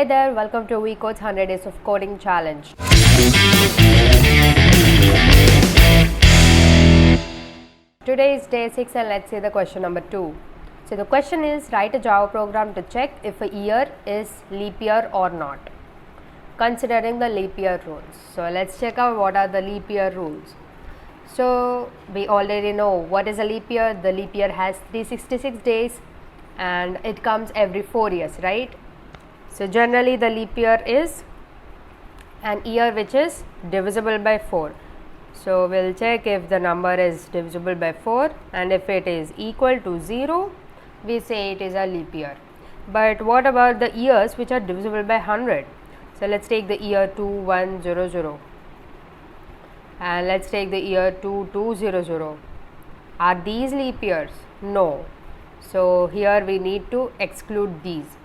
Hey there, welcome to VCode's 100 Days of Coding Challenge. Today is day 6 and let's see the question number 2. So the question is, write a Java program to check if a year is leap year or not, considering the leap year rules. So let's check out what are the leap year rules. So we already know what is a leap year. The leap year has 366 days and it comes every 4 years, right? So generally the leap year is an year which is divisible by 4. So we'll check if the number is divisible by 4, and if it is equal to 0, we say it is a leap year. But what about the years which are divisible by 100? So let's take the year 2100 and let's take the year 2200. Are these leap years? No. So here we need to exclude these.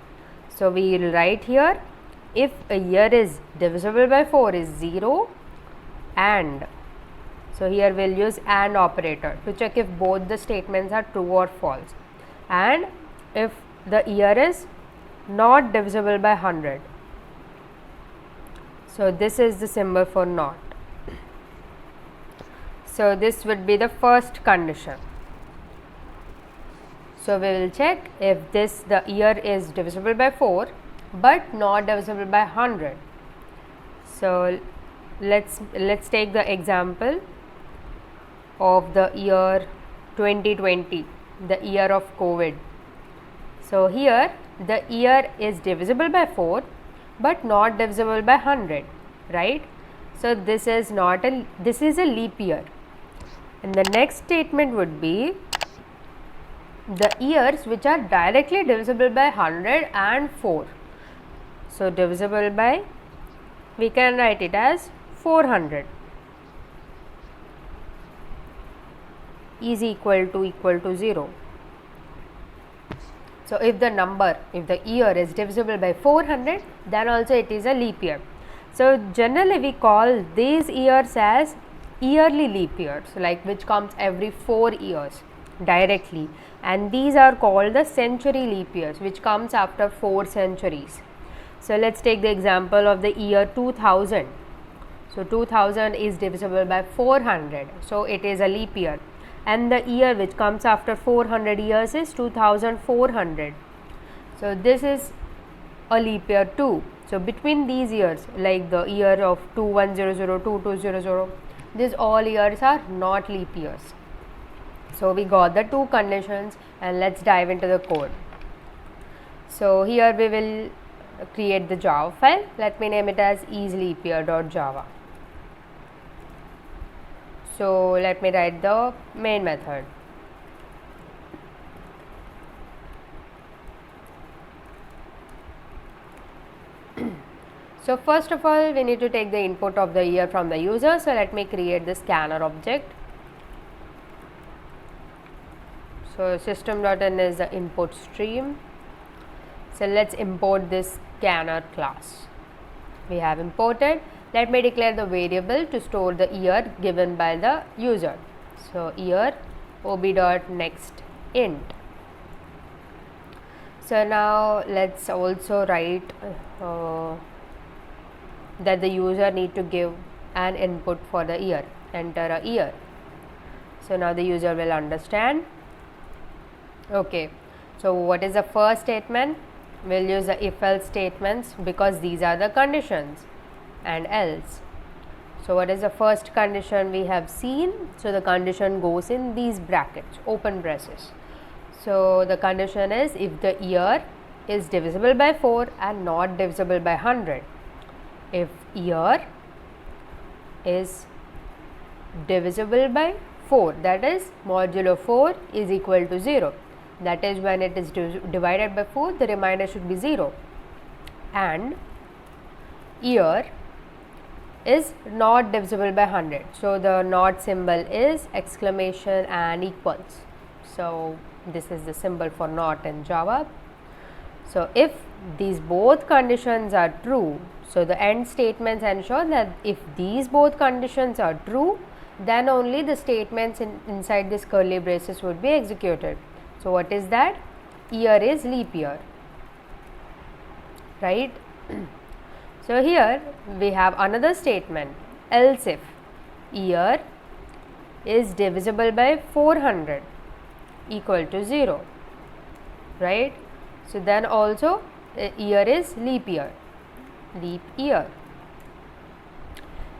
So we will write here, if a year is divisible by 4 is 0, and so here we will use AND operator to check if both the statements are true or false, and if the year is not divisible by 100. So this is the symbol for not. So this would be the first condition. So we will check if the year is divisible by 4 but not divisible by 100. So let's take the example of the year 2020, the year of COVID. So here the year is divisible by 4 but not divisible by 100, right? So this is a leap year. And the next statement would be the years which are directly divisible by 100 and 4. So divisible by, we can write it as 400 is equal to 0. So if the year is divisible by 400, then also it is a leap year. So generally we call these years as yearly leap years, like which comes every 4 years directly, and these are called the century leap years, which comes after 4 centuries. So let's take the example of the year 2000. So 2000 is divisible by 400, so it is a leap year, and the year which comes after 400 years is 2400. So this is a leap year too. So between these years, like the year of 2100, 2200, these all years are not leap years. So we got the two conditions, and let's dive into the code. So here we will create the Java file. Let me name it as isLeapYear.java. So let me write the main method. So first of all, we need to take the input of the year from the user. So let me create the scanner object. So system.in is the input stream. So let's import this scanner class. We have imported. Let me declare the variable to store the year given by the user. So year ob.nextInt. So now let's also write that the user need to give an input for the year, enter a year. So now the user will understand. Okay, so what is the first statement? We'll use the if else statements because these are the conditions, and else. So what is the first condition we have seen? So the condition goes in these brackets, open braces. So the condition is if the year is divisible by 4 and not divisible by 100. If year is divisible by 4, that is modulo 4 is equal to 0. That is when it is divided by 4, the remainder should be 0. And year is not divisible by 100. So the not symbol is exclamation and equals. So this is the symbol for not in Java. So if these both conditions are true, so the end statements ensure that if these both conditions are true, then only the statements inside this curly braces would be executed. So what is that? Year is leap year, right? So here we have another statement, else if year is divisible by 400 equal to 0, right? So then also year is leap year.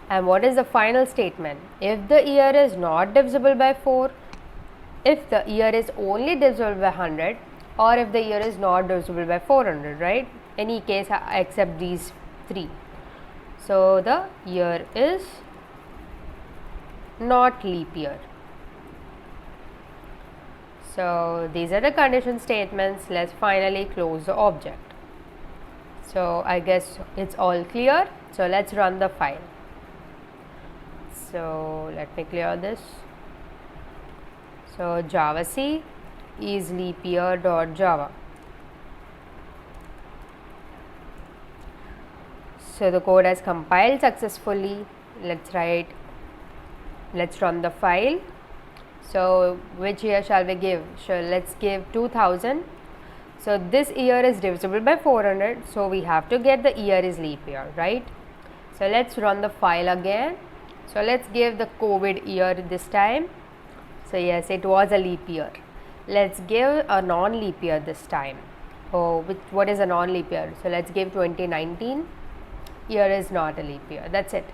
And what is the final statement? If the year is not divisible by 4, if the year is only divisible by 100, or if the year is not divisible by 400, right? Any case except these 3. So the year is not leap year. So these are the condition statements. Let's finally close the object. So I guess it's all clear. So let's run the file. So let me clear this. So javac is leap year.java. So the code has compiled successfully. Let's run the file. So which year shall we give? So let's give 2000. So this year is divisible by 400. So we have to get the year is leap year, right? So let's run the file again. So let's give the COVID year this time. So yes, it was a leap year. Let's give a non-leap year this time. Oh, what is a non-leap year? So let's give 2019. Year is not a leap year. That's it.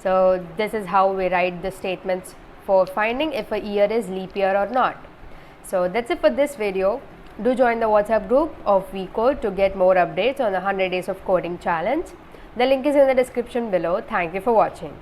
So this is how we write the statements for finding if a year is leap year or not. So that's it for this video. Do join the WhatsApp group of VCode to get more updates on the 100 days of coding challenge. The link is in the description below. Thank you for watching.